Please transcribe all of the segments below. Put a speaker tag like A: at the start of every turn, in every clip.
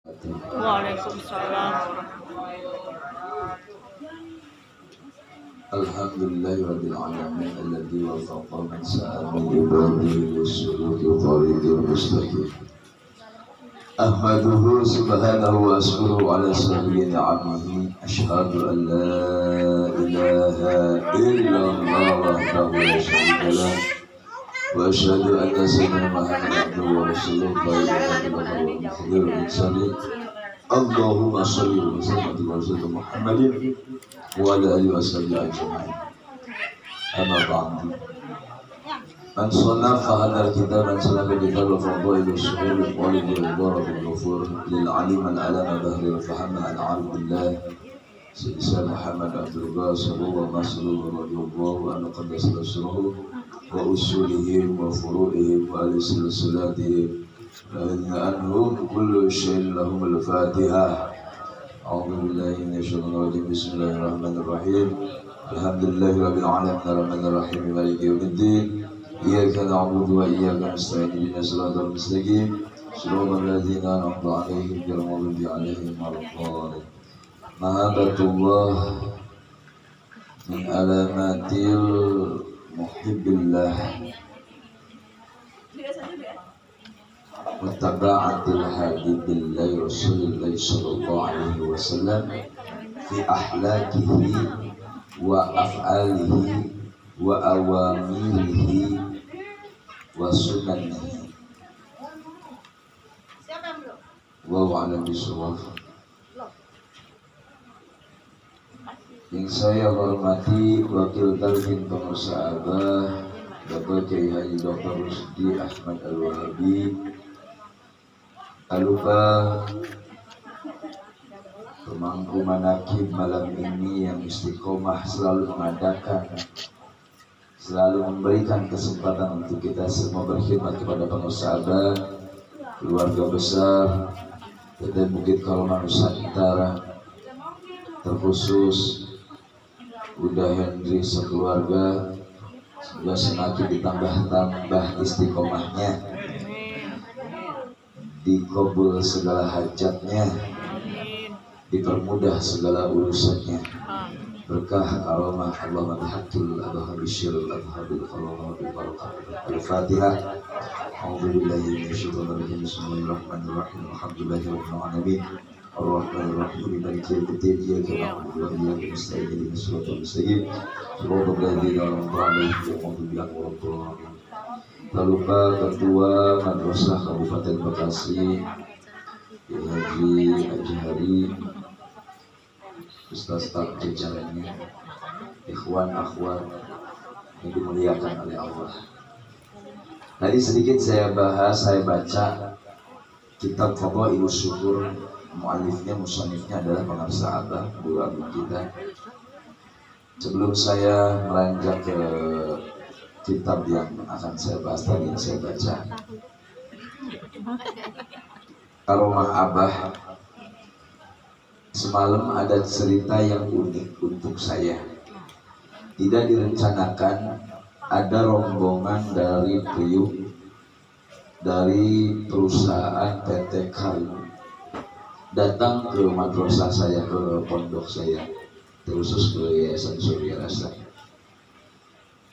A: Waalaikumsalam.
B: Alhamdulillahirabbil alamin alladzi wafaqa man sa'a min ibadihi lis-suluki tariqil mustaqim. Ahmaduhu subhanahu wa ashkuru ala sahbihi ni'amihi. Ashhadu an la ilaha illallah wahdahu la syarika lah wa ashhadu anna sayyidina Muhammadan abduhu wa rasuluhu la ilaha illallah wa muhammadun rasulullah. Allahumma shalli wa sallim ala Muhammadin wa ala alihi washabihi ajma'in. Amma ba'du. Man sannafa hadal kitab man sannafa kitab fadhailu syuhur walid wal ghafur lil alim al alama bahri al faham al abdullah sayyidina Muhammad abdul ghasir wa masrur radhiyallahu anhu qaddas rasuluhu wa usulihim wa furu'ihim wa ali silsilatihim anhum kullu syai'in lahum al fatihah. A'udzu billahi minasyaitonir rajim. Bismillahirrahmanirrahim. Alhamdulillahirabbil alamin arrahmanir rahim maliki yaumiddin. Iyyaka na'budu wa iyyaka nasta'in ihdinas siratal mustaqim siratal ladzina an'amta 'alaihim ghairil maghdubi 'alaihim waladdallin. Mahabbatullah min alamatil muhibbillah wattaba'atil habibillahi rasulillahi sallallahu alaihi wasallam fi ahlakihi wa af'alihi wa awamirihi wa sunanihi wa wa'ala bisawaf. Yang saya hormati Wakil Talqin Pengusaha Abah Bapak Kiai Haji Dr. Rusdi Ahmad Al-Wahabi, Alupa pemangku manakib malam ini yang istiqomah selalu mengadakan, selalu memberikan kesempatan untuk kita semua berkhidmat kepada pengusaha Abah, keluarga besar PT Bukit Kauman Nusantara, terkhusus Bunda Hendri sekeluarga. Semoga semakin ditambah-tambah istiqomahnya, dikabul segala hajatnya, dipermudah segala urusannya, berkah karomah Allah madhatul abah bisyirul abhabil karomah bil barakah. Al-Fatihah. A'udzubillahi minasyaitonir rajim. Bismillahirrahmanirrahim. Alhamdulillahirabbil alamin arrahmanirrahim maliki yaumiddin. Iyyaka na'budu wa iyyaka nasta'in ihdinas siratal mustaqim siratal ladzina an'amta 'alaihim ghairil maghdubi 'alaihim waladdallin. Tak lupa Ketua Madrasah Kabupaten Bekasi Haji Hari, Ustaz-Ustaz jajarannya, ikhwan akhwat yang dimuliakan oleh Allah. Tadi sedikit saya baca kitab Fadhailus Syukur. Mu'alifnya, musannifnya adalah pengarsa Abah, guru agung kita. Sebelum saya melanjut ke kitab yang akan saya bahas tadi, yang saya baca, Karomah Abah, semalam ada cerita yang unik untuk saya. Tidak direncanakan, ada rombongan dari Priuk, dari perusahaan PT Karim, datang ke madrasah saya, ke pondok saya, terkhusus ke Yayasan Surya Rasa.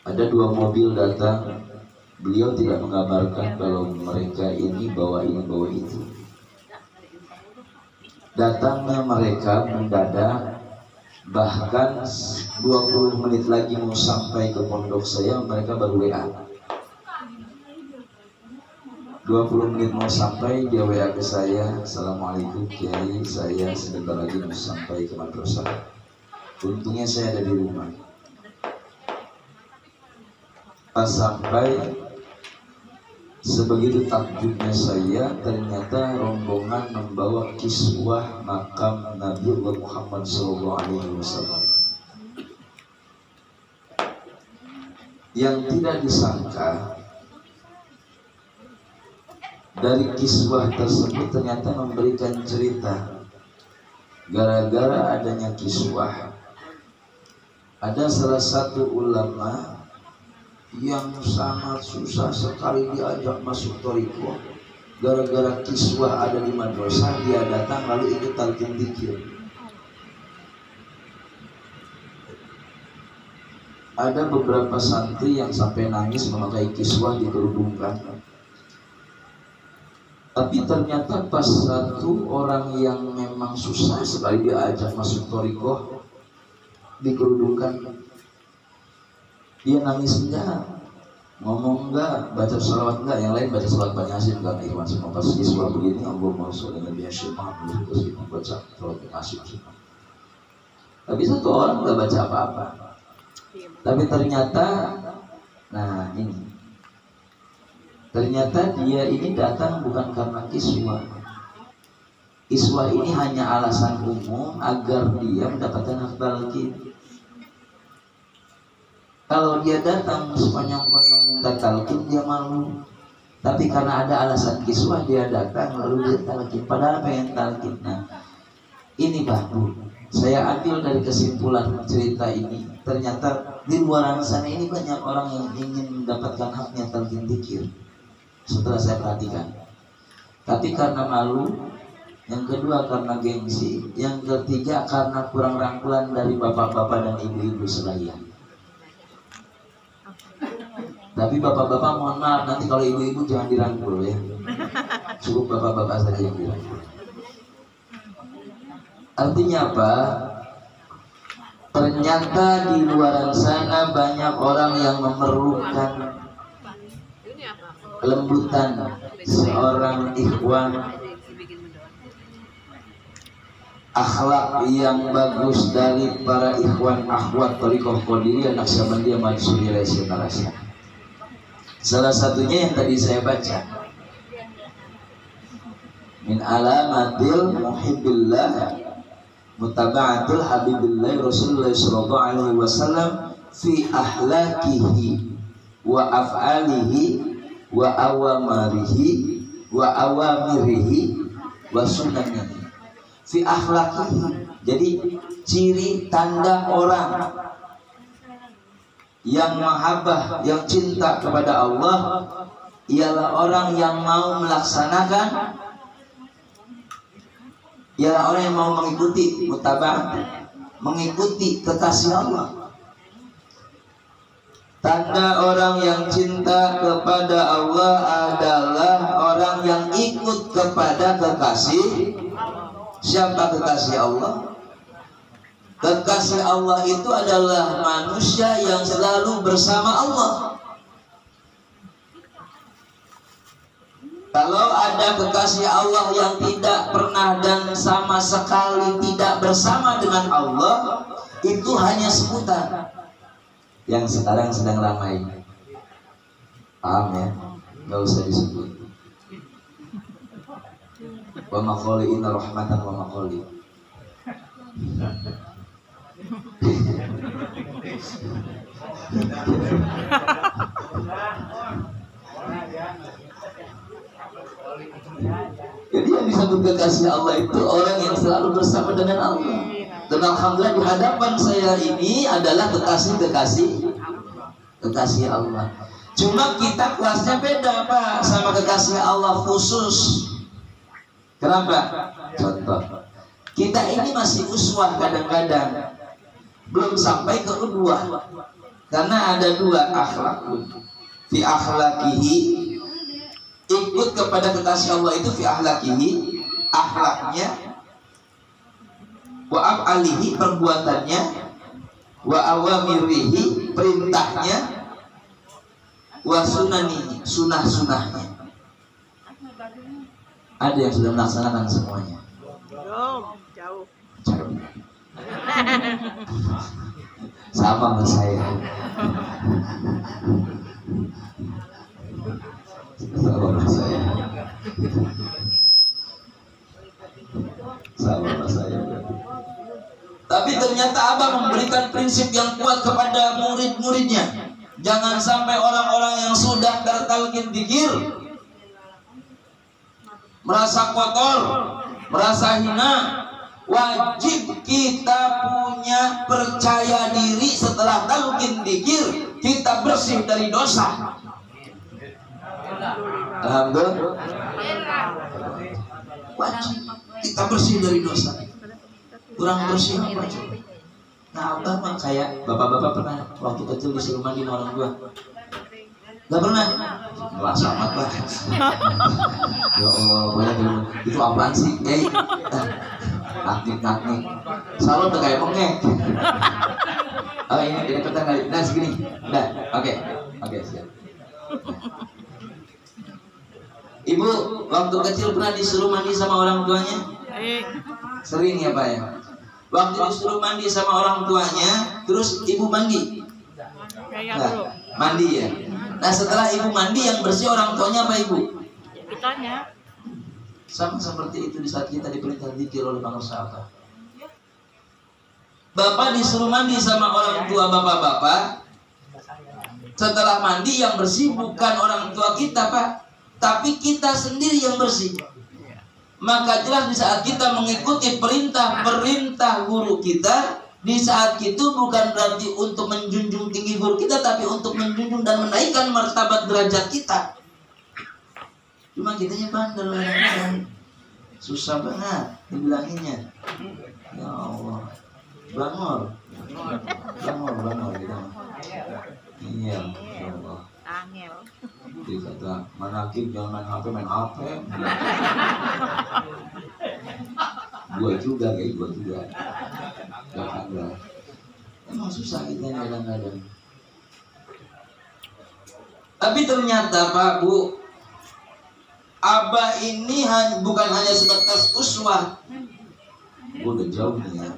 B: Ada 2 mobil datang. Beliau tidak mengabarkan kalau mereka ini bawa itu. Datangnya mereka mendadak, bahkan 20 menit lagi mau sampai ke pondok saya, mereka baru WA. 20 menit mau sampai, dia WA ke saya, Assalamualaikum Kiai, saya sebentar lagi mau sampai ke madrasah. Untungnya saya ada di rumah. Pas sampai, sebegitu takjubnya saya, ternyata rombongan membawa kiswah makam Nabi Muhammad SAW. Yang tidak disangka, dari kiswah tersebut ternyata memberikan cerita. Gara-gara adanya kiswah, ada salah satu ulama yang sangat susah sekali diajak masuk thariqah. gara-gara kiswah ada di madrasah dia datang lalu ikut talqin dzikir. Ada beberapa santri yang sampai nangis memakai kiswah dikerudungkan. Tapi ternyata pas satu orang yang memang susah sekali diajak masuk thariqah dikerudungkan, dia nangis enggak, ngomong enggak, baca salawat enggak, yang lain baca salawat Banyak Yasin kan ikhwan semua. Pas kiswah begini Allahumma sholli ala Muhammad terus baca salawat Banyak Yasin semua. Tapi satu orang enggak baca apa-apa. Tapi ternyata, nah ini, ternyata dia ini datang bukan karena kiswah. Kiswah ini hanya alasan umum agar dia mendapatkan hak talqin. Kalau dia datang sekonyong-konyong minta talqin dia malu. Tapi karena ada alasan kiswah dia datang lalu dia talqin. Padahal pengen talqin. Nah, ini Pak Bu, saya ambil dari kesimpulan cerita ini. Ternyata di luar sana ini banyak orang yang ingin mendapatkan haknya talqin dzikir. Setelah saya perhatikan. Tapi karena malu, yang kedua karena gengsi, yang ketiga karena kurang rangkulan dari bapak-bapak dan ibu-ibu sekalian. Tapi bapak-bapak mohon maaf, nanti kalau ibu-ibu jangan dirangkul ya. Cukup bapak-bapak saja yang dirangkul. Artinya apa? Ternyata di luar sana banyak orang yang memerlukan kelembutan seorang ikhwan, akhlak yang bagus dari para ikhwan akhwat thariqah Qadiriyah Naqsyabandiyah Mansuriyah Narasya. Salah satunya yang tadi saya baca, min alamatil muhibbillah mutaba'atul habibillah Rasulullah sallallahu alaihi wasallam fi ahlakihi wa af'alihi wa awamarihi wa awamirihi wa sunanihi. Fi ahlakihi, jadi ciri tanda orang yang mahabbah, yang cinta kepada Allah ialah orang yang mau melaksanakan, ialah orang yang mau mengikuti mutaba'ah, mengikuti kekasih Allah. Tanda orang yang cinta kepada Allah adalah orang yang ikut kepada kekasih. Siapa kekasih Allah? Kekasih Allah itu adalah manusia yang selalu bersama Allah. Kalau ada kekasih Allah yang tidak pernah dan sama sekali tidak bersama dengan Allah, itu hanya sebutan yang sekarang sedang ramai. Paham ya? Gak usah disebut. Wa maqali inna rahmatan wa maqali. Jadi yang disebut kekasih Allah itu orang yang selalu bersama dengan Allah. Dan alhamdulillah di hadapan saya ini adalah kekasih Allah. Cuma kita kelasnya beda Pak sama kekasih Allah khusus. Kenapa? Contoh, kita ini masih uswah kadang-kadang, belum sampai ke kedua. Karena ada dua akhlak. Fi akhlakihi, ikut kepada kekasih Allah itu fi akhlakihi, akhlaknya, wa af'alihi, perbuatannya, wa awamirihi, perintahnya, wa sunanihi, sunah-sunahnya. Ada yang sudah melaksanakan semuanya?
A: Jauh.
B: Sama dengan saya. Sama dengan saya. Sama dengan saya. Tapi ternyata Abah memberikan prinsip yang kuat kepada murid-muridnya. Jangan sampai orang-orang yang sudah bertalqin dzikir merasa kotor, merasa hina. Wajib kita punya percaya diri setelah talqin dzikir, kita bersih dari dosa. Alhamdulillah.
C: wajib kita bersih dari dosa. Kurang bersih apa coba? Nah, abah mah kayak bapak-bapak pernah waktu kecil disuruh mandi sama orang tua? Gak pernah? Merasa amat bah. Ya Allah, itu apaan sih? Taknik. Salon udah kayak pengek. Oh ini deketan kali. Nah segini. Udah, oke, siap. Ibu waktu kecil pernah disuruh mandi sama orang tuanya? Sering ya Pak ya? Waktu disuruh mandi sama orang tuanya, terus ibu mandi? Nah, mandi ya? Nah setelah ibu mandi yang bersih orang tuanya apa ibu?
A: Kitanya.
C: Sama seperti itu di saat kita diperintah zikir oleh pengusaha. Bapak disuruh mandi sama orang tua bapak-bapak. Setelah mandi yang bersih bukan orang tua kita Pak, tapi kita sendiri yang bersih. Maka jelas di saat kita mengikuti perintah guru kita, di saat itu bukan berarti untuk menjunjung tinggi guru kita, tapi untuk menjunjung dan menaikkan martabat derajat kita. Cuma kitanya bandel, susah banget dibilanginnya. Ya Allah, bangor gitu. Iya, ya Allah.
A: Angel.
C: Dia kata, manakib jangan main HP. Gua juga. Gak ada. Emang susah kita kadang-kadang. Tapi ternyata Pak Bu, Abah ini bukan hanya sebatas uswah. Gua udah jauh nih ya.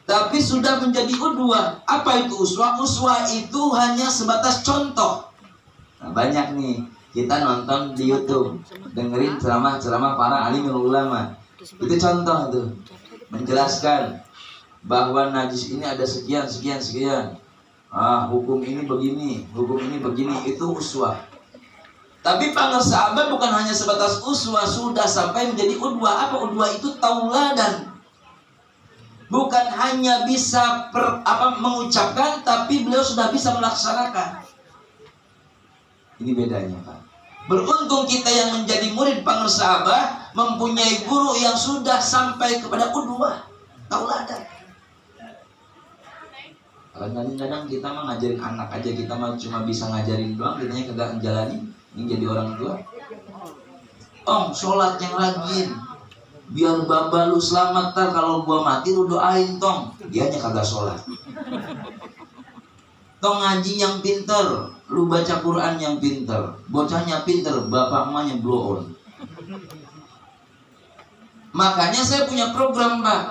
C: Tapi sudah menjadi udwah. Apa itu uswah? Uswah itu hanya sebatas contoh. Nah, banyak nih kita nonton di YouTube, dengerin ceramah para alimul ulama. Itu contoh tuh, menjelaskan bahwa najis ini ada sekian. Hukum ini begini, itu uswah. Tapi pengersahabat bukan hanya sebatas uswah, sudah sampai menjadi udwah. Apa udwah itu? Tauladan. Bukan hanya bisa mengucapkan, tapi beliau sudah bisa melaksanakan. Ini bedanya Pak. Beruntung kita yang menjadi murid pengersahabat mempunyai guru yang sudah sampai kepada udwah, tauladan. Kadang-kadang kita mah ngajarin anak aja, kita mah cuma bisa ngajarin doang, kitanya kagak ngejalanin. Ini jadi orang tua. Sholat yang rajin, biar baba lu selamat. Kalau gua mati lu doain tong. Dianya kagak sholat. Tong ngaji yang pinter, lu baca Quran yang pinter, bocahnya pinter, bapak emaknya blow on. Makanya saya punya program Pak.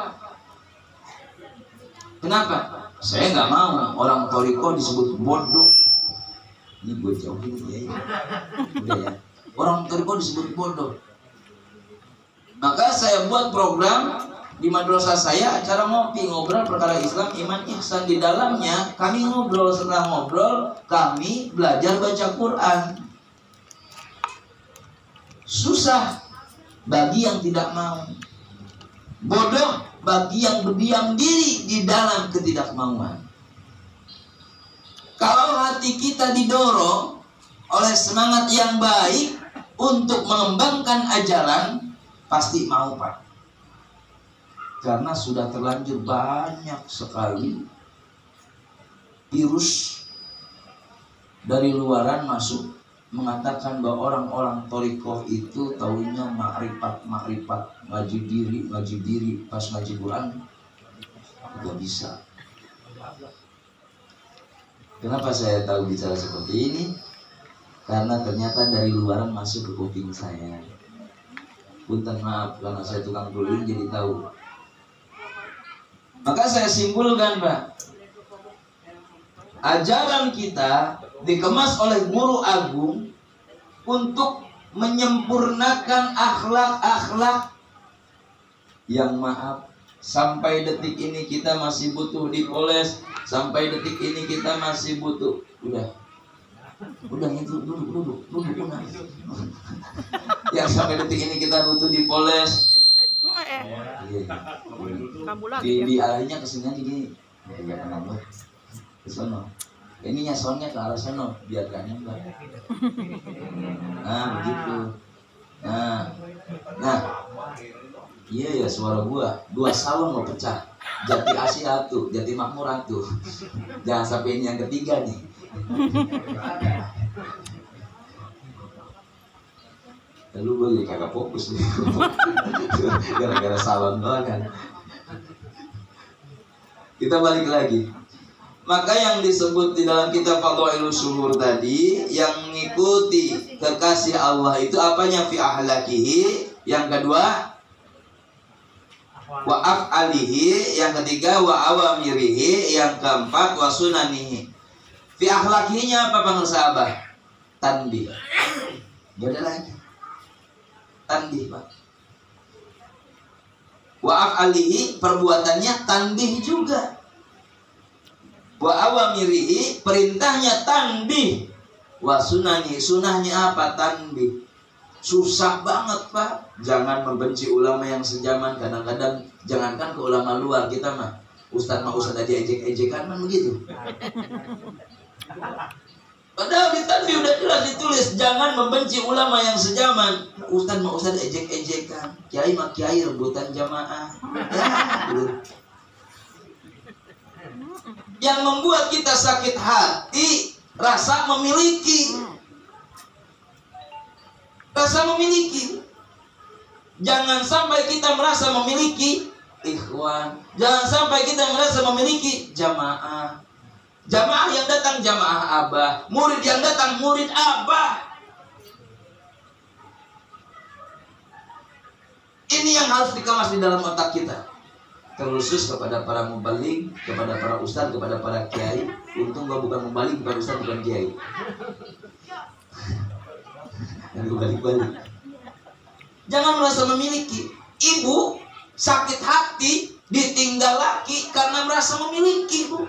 C: Kenapa? Saya nggak mau orang toriko disebut bodoh. Ini gue jauhin ya. Udah ya. Orang toriko disebut bodoh. Maka saya buat program di madrasah saya, acara ngobrol perkara Islam, iman, ihsan. Di dalamnya kami ngobrol, setelah ngobrol kami belajar baca Quran. Susah bagi yang tidak mau, bodoh bagi yang berdiam diri di dalam ketidakmauan. Kalau hati kita didorong oleh semangat yang baik untuk mengembangkan ajaran, pasti mau Pak. Karena sudah terlanjur banyak sekali virus dari luaran masuk mengatakan bahwa orang-orang torikoh itu taunya makrifat, ngaji diri, pas ngaji Quran nggak bisa. Kenapa saya tahu bicara seperti ini? Karena ternyata dari luaran masuk ke kuping saya. Punten maaf karena saya tukang keliling jadi tahu. Maka saya simpulkan Pak, ajaran kita dikemas oleh guru agung untuk menyempurnakan akhlak-akhlak yang maaf. Sampai detik ini kita masih butuh dipoles. Sampai detik ini kita masih butuh. Udah itu duduk. Yang sampai detik ini kita butuh dipoles. Di alihnya kesini aja gini. Ke sana. Ininya soundnya ke arah sana biar gak nembak. Nah begitu. Nah iya ya suara gua 2 salon mau pecah. Jati Asia tuh, Jati Makmur tuh. Jangan sampai ini yang ketiga nih. Lalu gue jadi kagak fokus nih. Gara-gara salon doang kan. Kita balik lagi. Maka yang disebut di dalam kitab Fadhailus Syuhur tadi, yang mengikuti kekasih Allah itu apanya? Fi ahlakihi. Yang kedua wa af'alihi. Yang ketiga wa awamirihi. Yang keempat wa sunanihi. Fi ahlakihinya apa pemirsa Abah? Tanbih. Gak ada lagi. Tanbih Pak. Wa af'alihi perbuatannya tanbih juga. Wa awamirihi perintahnya tanbih. Wa sunani sunahnya apa? Tanbih. Susah banget Pak. Jangan membenci ulama yang sejaman. Kadang-kadang jangankan ke ulama luar, kita mah ustaz aja ejek-ejekan kan begitu. Padahal di tanbih udah jelas ditulis jangan membenci ulama yang sejaman. Ustaz ejek-ejekan. Kiai mah kiai rebutan jamaah. Ya, gitu. Yang membuat kita sakit hati rasa memiliki. Rasa memiliki. Jangan sampai kita merasa memiliki ikhwan. Jangan sampai kita merasa memiliki jamaah. Jamaah yang datang jamaah Abah, murid yang datang murid Abah. Ini yang harus dikemas di dalam otak kita. Terkhusus kepada para mubaligh, kepada para ustadz, kepada para kiai. Untung gua bukan mubaligh, bukan ustadz, bukan kiai. Dan gua balik-balik. Jangan merasa memiliki. Ibu sakit hati ditinggal laki karena merasa memiliki, Bu.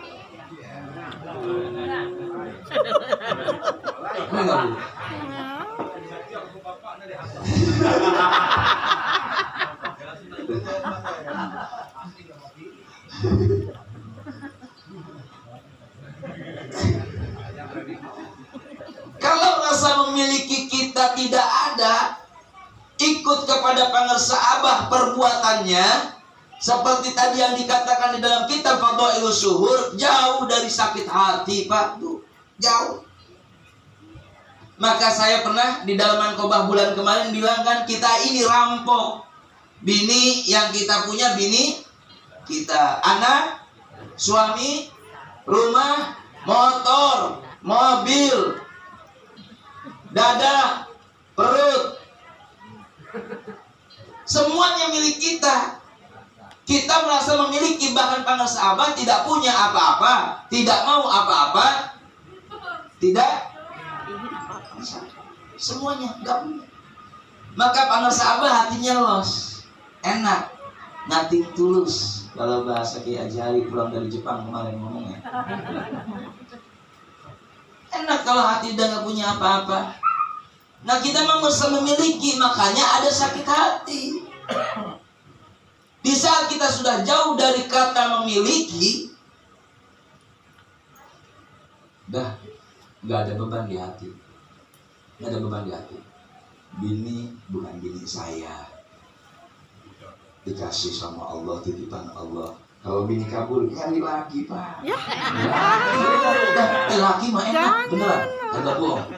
C: Enggak, Bu. Kalau rasa memiliki kita tidak ada, ikut kepada pangersa Abah perbuatannya, seperti tadi yang dikatakan di dalam kitab Fadhailus Syuhur, jauh dari sakit hati Pak, tuh, jauh. Maka saya pernah di dalam Mankobah bulan kemarin bilang kan, kita ini rampok. Bini yang kita punya bini kita, anak, suami, rumah, motor, mobil, dada, perut, semuanya milik kita. Kita merasa memiliki, bahkan pangersa Abah tidak punya apa-apa, tidak mau apa-apa, tidak, semuanya nggak punya. Maka pangersa Abah hatinya los, enak, nothing tulus. Kalau bahasa Kiai Ajari pulang dari Jepang kemarin ngomongnya, enak kalau hati udah nggak punya apa-apa. Nah kita memang harus memiliki, makanya ada sakit hati. Di saat kita sudah jauh dari kata memiliki, dah nggak ada beban di hati, nggak ada beban di hati. Bini bukan bini saya, dikasih sama Allah, titipan Allah. Kalau bini kabur, cari lagi Pak. Ya. Laki mah enak, beneran, kagak bohong.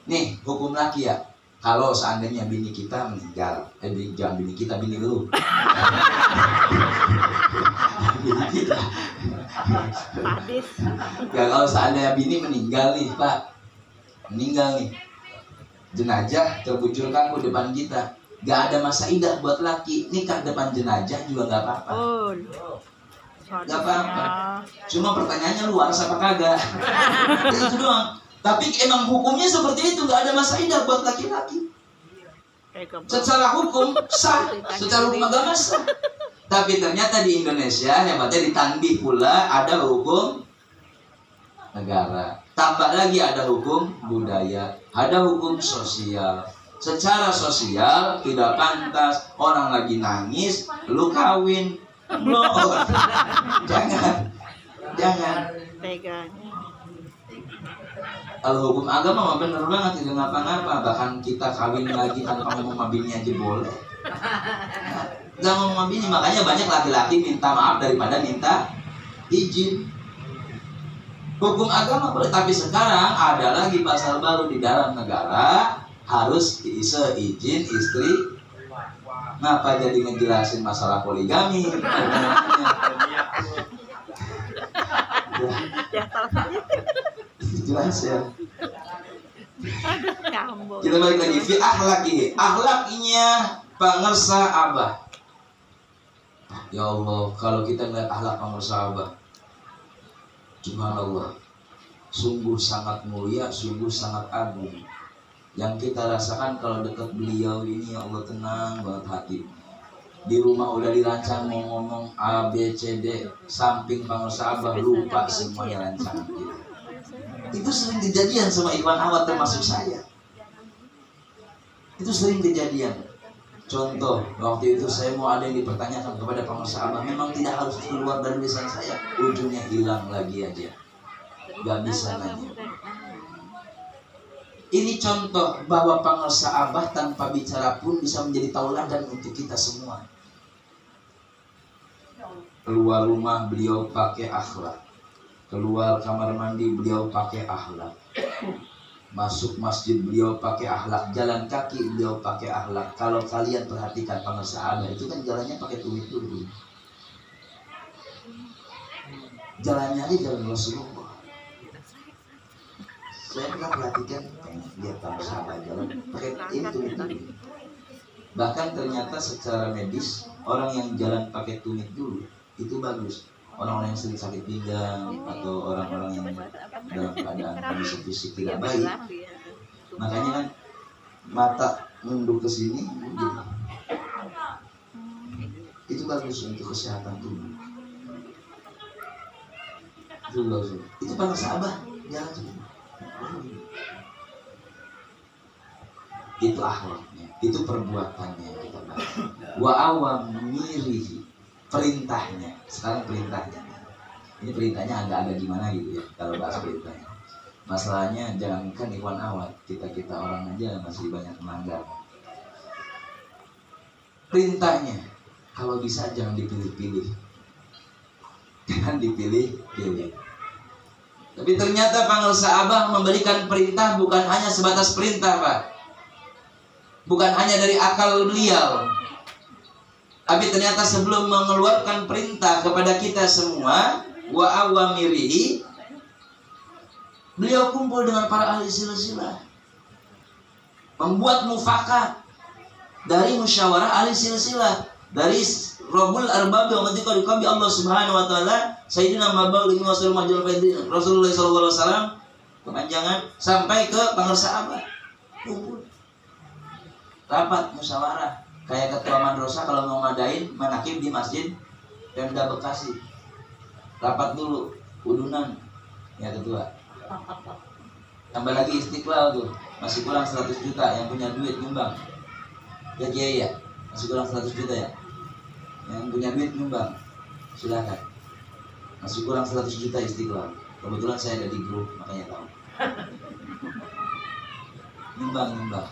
C: Nih hukum laki ya. Kalau seandainya bini kita meninggal, jangan bini kita, bini lu. Bini kita. Ya kalau seandainya bini meninggal nih Pak, meninggal nih, jenazah terbucurkan ke depan kita. Gak ada masa indah buat laki, nikah depan jenazah juga gak apa-apa. Gak apa-apa. Cuma pertanyaannya luar apa kagak. Itu doang. Tapi emang hukumnya seperti itu, gak ada masa indah buat laki-laki. Secara hukum sah, secara hukum agama sah. Tapi ternyata di Indonesia hebatnya ditanbih pula, ada hukum negara. Tambah lagi ada hukum budaya, ada hukum sosial. Secara sosial tidak pantas orang lagi nangis lu kawin. No. Jangan. Kalau hukum agama mah bener banget, tidak ngapa-ngapa. Bahkan kita kawin lagi tanpa ngomong sama bini aja boleh. Gak ngomong sama bini, makanya banyak laki-laki minta maaf daripada minta izin. Hukum agama boleh, tapi sekarang ada lagi pasal baru di dalam negara, harus seizin istri. Ngapa jadi ngejelasin masalah poligami? Jelas ya. Kita balik lagi fi akhlaki. Akhlaknya pangersa abah. Ya Allah, kalau kita ngeliat akhlak pangersa abah, subhanallah, sungguh sangat mulia, sungguh sangat agung. Yang kita rasakan kalau dekat beliau ini, ya Allah, tenang banget hati. Di rumah udah dirancang mau ngomong A, B, C, D, samping pangersa abah lupa semuanya rancangan kita. Itu sering kejadian sama Iwan Awad termasuk saya. Itu sering kejadian. Contoh, waktu itu saya mau ada yang dipertanyakan kepada pangersa abah, memang tidak harus keluar dari lisan saya, ujungnya hilang lagi aja, gak bisa nanya. Ini contoh bahwa pangersa abah tanpa bicara pun bisa menjadi tauladan untuk kita semua. Keluar rumah beliau pakai akhlak, keluar kamar mandi beliau pakai akhlak, masuk masjid beliau pakai akhlak, jalan kaki beliau pakai akhlak. Kalau kalian perhatikan pangersa abah itu kan jalannya pakai tumit dulu, jalannya aja jalan Rasulullah. Saya pernah perhatikan lihat pangersa abah jalan pakai ini tumit dulu. Bahkan ternyata secara medis orang yang jalan pakai tumit dulu itu bagus. Orang-orang yang sering sakit pinggang atau orang-orang yang dalam keadaan kondisi fisik tidak baik, makanya kan mata nunduk ke sini gitu. Itu bagus untuk kesehatan tubuh. Itu bagus. Itu pangersa abah jalan tuh. Itu akhlaknya, itu perbuatannya yang kita bahas. Wa awamirihi, perintahnya. Sekarang perintahnya. Ini perintahnya agak-agak gimana gitu ya kalau bahas perintahnya. Masalahnya jangankan Iwan Awad, kita orang aja masih banyak melanggar. Perintahnya, kalau bisa jangan dipilih-pilih. Jangan dipilih-pilih. Tapi ternyata pangersa abah memberikan perintah bukan hanya sebatas perintah, Pak. Bukan hanya dari akal beliau, tapi ternyata sebelum mengeluarkan perintah kepada kita semua, wa awamirihi, beliau kumpul dengan para ahli silsilah, membuat mufakat dari musyawarah ahli silsilah, dari Rabbul Arbab yang ketika dikami Allah Subhanahu wa taala, Sayyidina Mabawli Masrul Majul Fadil Rasulullah sallallahu alaihi wasallam, kepanjangan sampai ke pangersa abah. Kumpul rapat musyawarah kayak ketua madrasah kalau mau ngadain manakib di masjid Pemda Bekasi, rapat dulu udunan ya ketua, tambah lagi Istiqlal tuh masih kurang 100 juta, yang punya duit nyumbang ya kiai ya, masih kurang 100 juta ya, yang punya duit nyumbang silakan, masih kurang 100 juta Istiqlal. Kebetulan saya ada di grup makanya tahu. Nyumbang.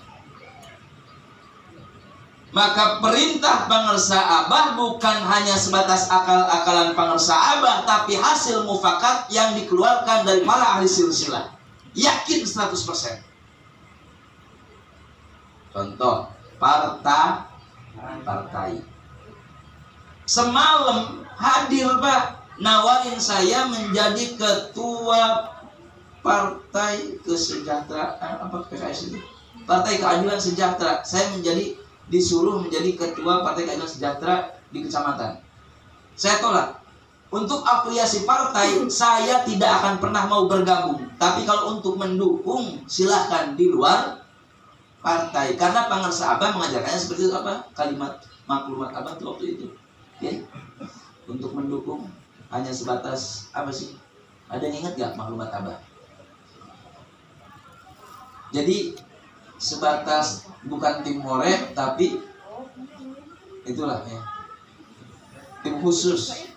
C: Maka perintah pangersa abah bukan hanya sebatas akal-akalan pangersa abah, tapi hasil mufakat yang dikeluarkan dari para ahli silsilah. Yakin 100%. Contoh, partai. Semalam hadir Pak, nawarin saya menjadi ketua Partai Kesejahteraan, apa PKS itu? Partai Keadilan Sejahtera. Saya disuruh menjadi ketua Partai Keadilan Sejahtera di kecamatan. Saya tolak. Untuk afiliasi partai saya tidak akan pernah mau bergabung. Tapi kalau untuk mendukung silahkan di luar partai. Karena pangersa abah mengajarkannya seperti itu, apa? Kalimat maklumat abah tuh waktu itu. Oke. Untuk mendukung hanya sebatas apa sih? Ada yang ingat gak maklumat abah? Jadi sebatas bukan tim moreh, tapi itulah ya, tim khusus.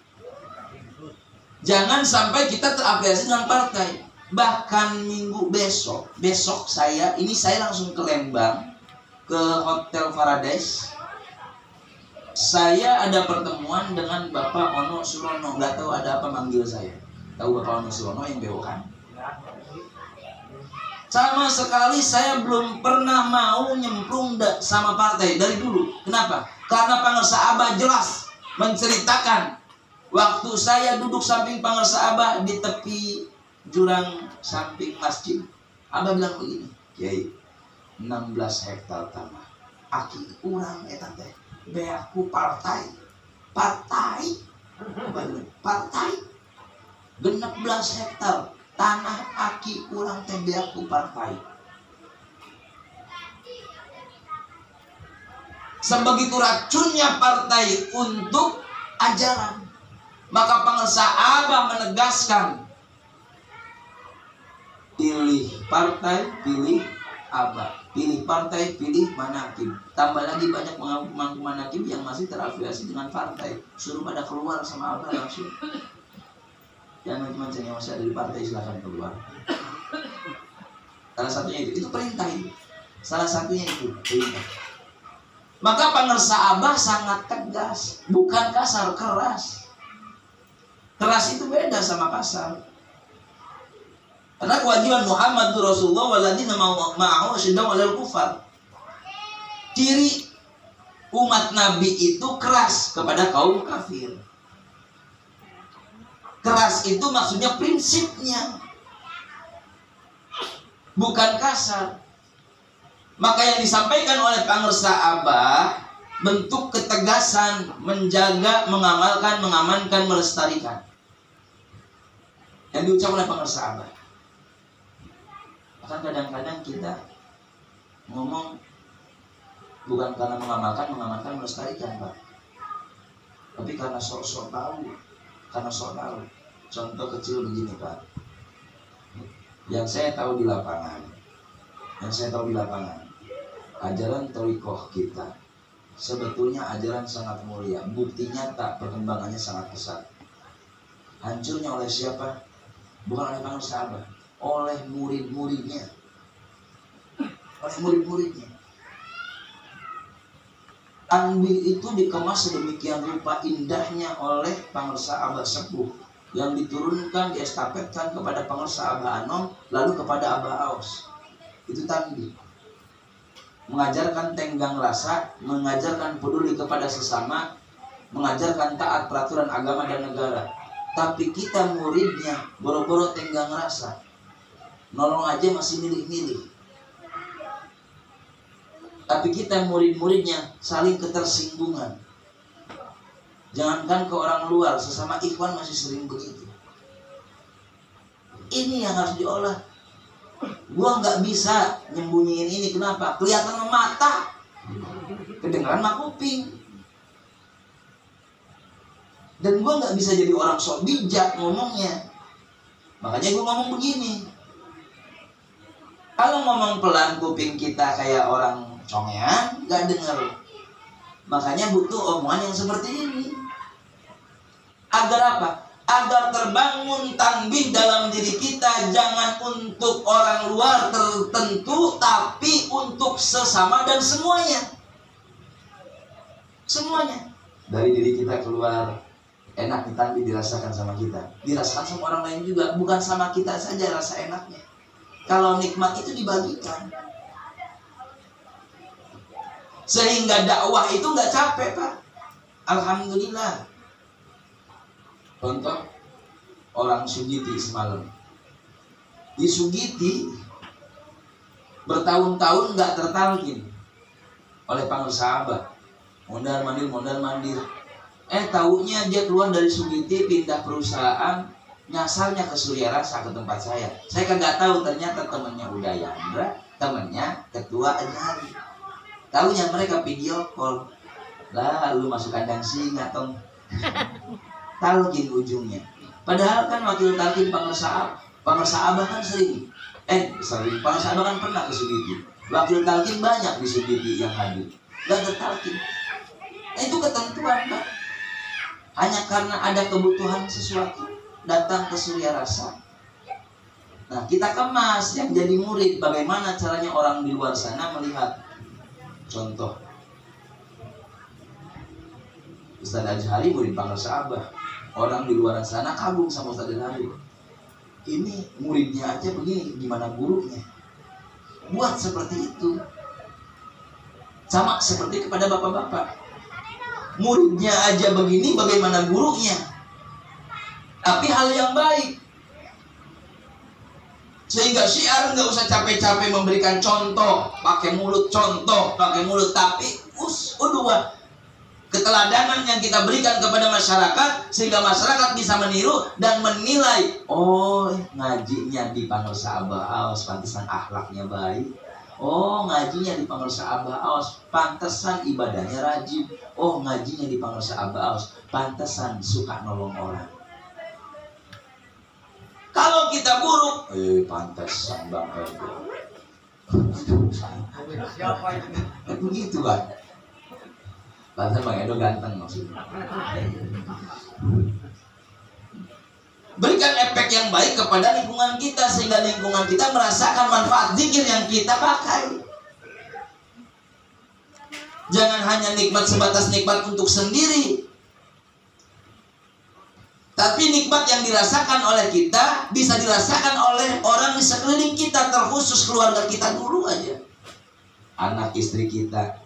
C: Jangan sampai kita terafiliasi dengan partai. Bahkan minggu besok saya langsung ke Lembang, ke Hotel Paradise. Saya ada pertemuan dengan Bapak Ono Surono. Nggak tahu ada apa manggil saya. Tahu Bapak Ono Surono yang bewokan? Sama sekali saya belum pernah mau nyemplung sama partai dari dulu. Kenapa? Karena Pangersa Abah jelas menceritakan waktu saya duduk samping Pangersa Abah di tepi jurang samping masjid. Abah bilang begini, Kiai, 16 hektar tanah. Aki urang eta teh beaku partai. 16 hektar tanah aki urang teh beaku partai. Sebegitu racunnya partai untuk ajaran, maka Pangersa Abah menegaskan, pilih partai, pilih Abah. Pilih partai, pilih manakib. Tambah lagi banyak mengaku manakib yang masih terafiliasi dengan partai. Suruh pada keluar sama Abah langsung. Jangan macam-macam yang masih ada di partai, silahkan keluar. Salah satunya itu perintah itu. Salah satunya itu perintah. Maka Pangersa Abah sangat tegas, bukan kasar, keras. Keras itu beda sama kasar. Karena kewajiban Muhammadur Rasulullah waladina ma'ahu asyiddaw 'alal kufar. Ciri umat Nabi itu keras kepada kaum kafir. Keras itu maksudnya prinsipnya, bukan kasar. Maka yang disampaikan oleh Pangersa Abah bentuk ketegasan, menjaga, mengamalkan, mengamankan, melestarikan. Yang diucapkan oleh Pangersa Abah. Kan kadang-kadang kita ngomong bukan karena mengamalkan, melestarikan, Pak. Tapi karena sok-sok tahu. Contoh kecil begini, Pak. Yang saya tahu di lapangan, ajaran thariqah kita sebetulnya ajaran sangat mulia. Bukti nyata perkembangannya sangat pesat. Hancurnya oleh siapa? Bukan oleh Pangersa Abah, oleh murid-muridnya. Tanbih itu dikemas sedemikian rupa indahnya oleh Pangersa Abah Sepuh, yang diturunkan, diestafetkan kepada Pangersa Abah Anom, lalu kepada Abah Aus. Itu tanbih. Mengajarkan tenggang rasa, mengajarkan peduli kepada sesama, mengajarkan taat peraturan agama dan negara. Tapi kita muridnya boro-boro tenggang rasa, nolong aja masih milih-milih. Tapi kita murid-muridnya saling ketersinggungan. Jangankan ke orang luar, sesama ikhwan masih sering begitu. Ini yang harus diolah. Gua nggak bisa nyembunyiin ini. Kenapa? Kelihatan sama mata, kedengaran sama kuping. Dan gua nggak bisa jadi orang sok bijak ngomongnya. Makanya gua ngomong begini. Kalau ngomong pelan, kuping kita kayak orang congean, nggak dengar. Makanya butuh omongan yang seperti ini. Agar apa? Agar terbangun tanbih dalam diri kita. Jangan untuk orang luar tertentu, tapi untuk sesama dan semuanya. Semuanya. Dari diri kita keluar, enak ditanbih dirasakan sama kita, dirasakan sama orang lain juga. Bukan sama kita saja rasa enaknya. Kalau nikmat itu dibagikan. Sehingga dakwah itu nggak capek, Pak. Alhamdulillah. Contoh orang Sugiti semalam. Di Sugiti bertahun-tahun nggak tertalkin oleh Pangersa Abah. Mondar-mandir. Taunya dia keluar dari Sugiti, pindah perusahaan, nyasarnya ke Surya Rasa, ke tempat saya. Saya kagak tahu ternyata temannya Udayandra, temannya Ketua Ajari. Tahunya mereka video call. Lah, lu masuk kandang singa tong. Talkin ujungnya. Padahal kan wakil talkin Pangersa Abah kan sering. Pangersa Abah kan pernah ke Sugiti. Wakil talkin banyak di Sugiti yang hadir. Gak ada talkin. Itu ketentuan, Pak. Hanya karena ada kebutuhan sesuatu, datang ke Surya Rasa. Nah, kita kemas yang jadi murid. Bagaimana caranya orang di luar sana melihat? Contoh, Ustaz Ajhari murid Pangersa Abah. Orang di luar sana kagum sama Ustaz Ajhari. Ini muridnya aja begini, gimana gurunya? Buat seperti itu. Sama seperti kepada bapak-bapak. Muridnya aja begini, bagaimana gurunya? Tapi hal yang baik. Sehingga syiar nggak usah capek-capek memberikan contoh, pakai mulut contoh, pakai mulut, tapi udua keteladanan yang kita berikan kepada masyarakat sehingga masyarakat bisa meniru dan menilai. Oh, ngajinya di Pangersa Abah Aos, pantesan akhlaknya baik. Oh, ngajinya di Pangersa Abah Aos, pantesan ibadahnya rajin. Oh, ngajinya di Pangersa Abah Aos, pantesan suka nolong orang. Kalau kita buruk, pantesan Bang Edo. Begitu kan? Pantesan Bang Edo ganteng maksudnya. Berikan efek yang baik kepada lingkungan kita sehingga lingkungan kita merasakan manfaat zikir yang kita pakai. Jangan hanya nikmat sebatas nikmat untuk sendiri. Tapi nikmat yang dirasakan oleh kita bisa dirasakan oleh orang di sekeliling kita, terkhusus keluarga kita dulu aja. Anak istri kita.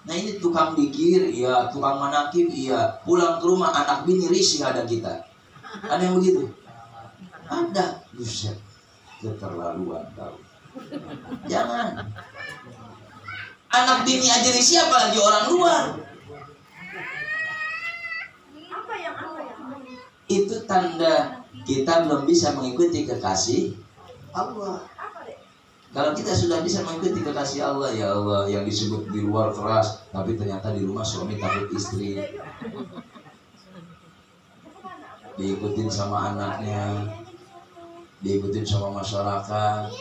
C: Nah ini tukang dikir, iya, tukang manakib, iya. Pulang ke rumah anak bini risih ada kita. Ada yang begitu? Ada. Buset, keterlaluan tahu. Jangan. Anak bini aja risih apalagi orang luar. Itu tanda kita belum bisa mengikuti kekasih Allah. Kalau kita sudah bisa mengikuti kekasih Allah, ya Allah, yang disebut di luar keras, tapi ternyata di rumah suami takut istri, diikutin sama anaknya, diikutin sama masyarakat,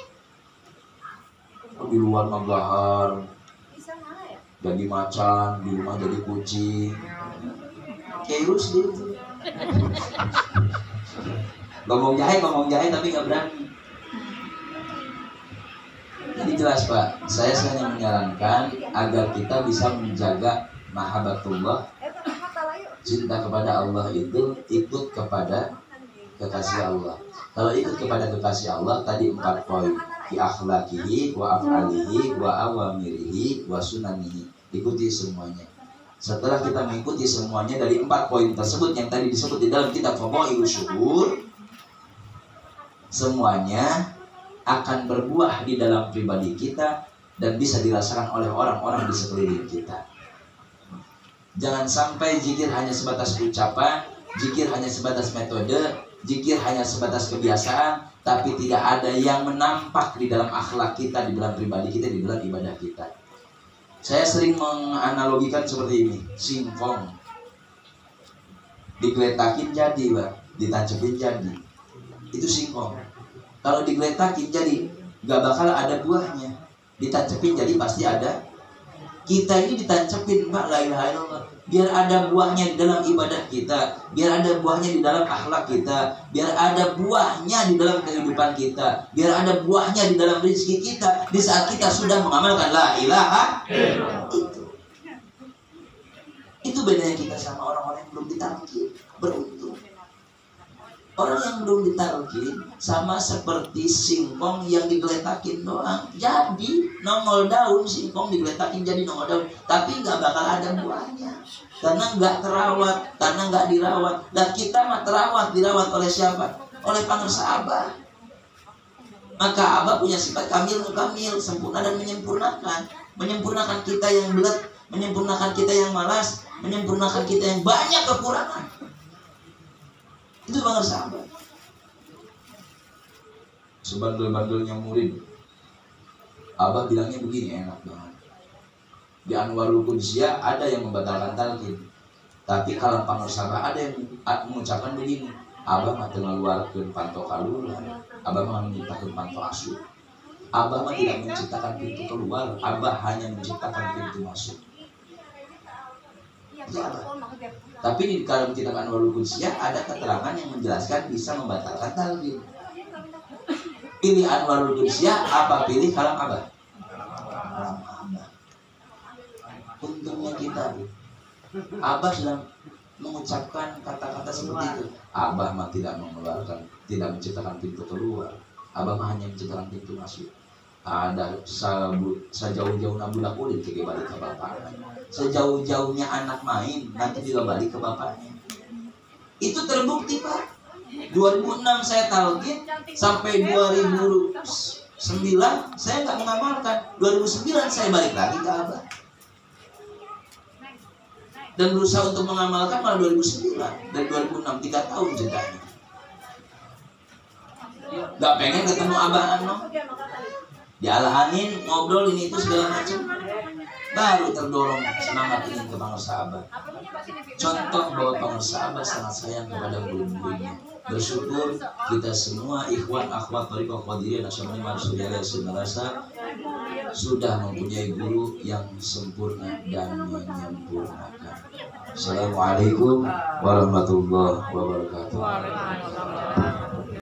C: di luar membahar, jadi macan, di rumah jadi kucing, keus gitu. ngomong jahe tapi nggak berani. Jadi jelas Pak, saya hanya menyarankan agar kita bisa menjaga mahabbatullah, cinta kepada Allah itu ikut kepada kekasih Allah. Kalau ikut kepada kekasih Allah tadi 4 poin, fi akhlaqihi wa af'alihi wa awamirihi wa sunanihi, ikuti semuanya. Setelah kita mengikuti semuanya dari 4 poin tersebut yang tadi disebut di dalam kitab Fadhailus Syuhur, semuanya akan berbuah di dalam pribadi kita dan bisa dirasakan oleh orang-orang di sekeliling kita. Jangan sampai zikir hanya sebatas ucapan, zikir hanya sebatas metode, zikir hanya sebatas kebiasaan, tapi tidak ada yang menampak di dalam akhlak kita, di dalam pribadi kita, di dalam ibadah kita. Saya sering menganalogikan seperti ini, singkong digeletakin jadi, Pak, ditancepin jadi. Itu singkong. Kalau digeletakin jadi, gak bakal ada buahnya. Ditancepin jadi pasti ada. Kita ini ditancepin, Pak, la ilaha illallah. Biar ada buahnya di dalam ibadah kita, biar ada buahnya di dalam akhlak kita, biar ada buahnya di dalam kehidupan kita, biar ada buahnya di dalam rezeki kita di saat kita sudah mengamalkan la ilaha illallah. Itu bedanya kita sama orang-orang yang belum ditalqin. Beruntung. Orang yang belum ditalqin sama seperti singkong yang digeletakin doang. Jadi nongol daun, singkong digeletakin jadi nongol daun, tapi nggak bakal ada buahnya karena nggak terawat, karena nggak dirawat. Dan kita mah terawat, dirawat oleh siapa? Oleh Pangersa Abah. Maka Abah punya sifat kamil, sempurna dan menyempurnakan kita yang belet, menyempurnakan kita yang malas, menyempurnakan kita yang banyak kekurangan. Itu Pangersa Abah. Sebandel-bandelnya murid, Abah bilangnya begini, enak banget. Di Anwarul Qudsiyah ada yang membatalkan talqin, tapi kalau Pangersa Abah ada yang mengucapkan begini, Abah mah ngaluarkeun panto kalular, Abah mah menciptakan panto asup. Abah mah tidak menciptakan pintu keluar, Abah hanya menciptakan pintu masuk. Ya, tapi di dalam kitab Anwarul Qudsiyah ada keterangan yang menjelaskan bisa membatalkan talqin. Pilih Anwarul Qudsiah apa pilih kalam Abah? Kalam Abah. Untungnya kita, Abah sedang mengucapkan kata-kata seperti itu. Abah mah tidak mengeluarkan, tidak menciptakan pintu keluar. Abah mah hanya menciptakan pintu masuk. Ada sejauh-jauhnya budak kulit ke balik ke bapaknya. Sejauh-jauhnya anak main nanti juga balik ke bapaknya. Itu terbukti Pak. 2006 saya talqin sampai 2009 saya nggak mengamalkan. 2009 saya balik lagi ke Abah dan berusaha untuk mengamalkan malah 2009 dan 2006 3 tahun jedanya. Gak pengen ketemu Abah Ano, dialahanin ngobrol ini itu segala macam, baru terdorong semangat ingin ke bangsa Abah. Contoh bahwa bangsa Abah sangat sayang kepada guru-gurunya. Bersyukur kita semua ikhwan akhwat thariqah qadiriyah nasional Marsuliah Semarasa sudah mempunyai guru yang sempurna dan menyempurnakan. Assalamualaikum warahmatullahi wabarakatuh.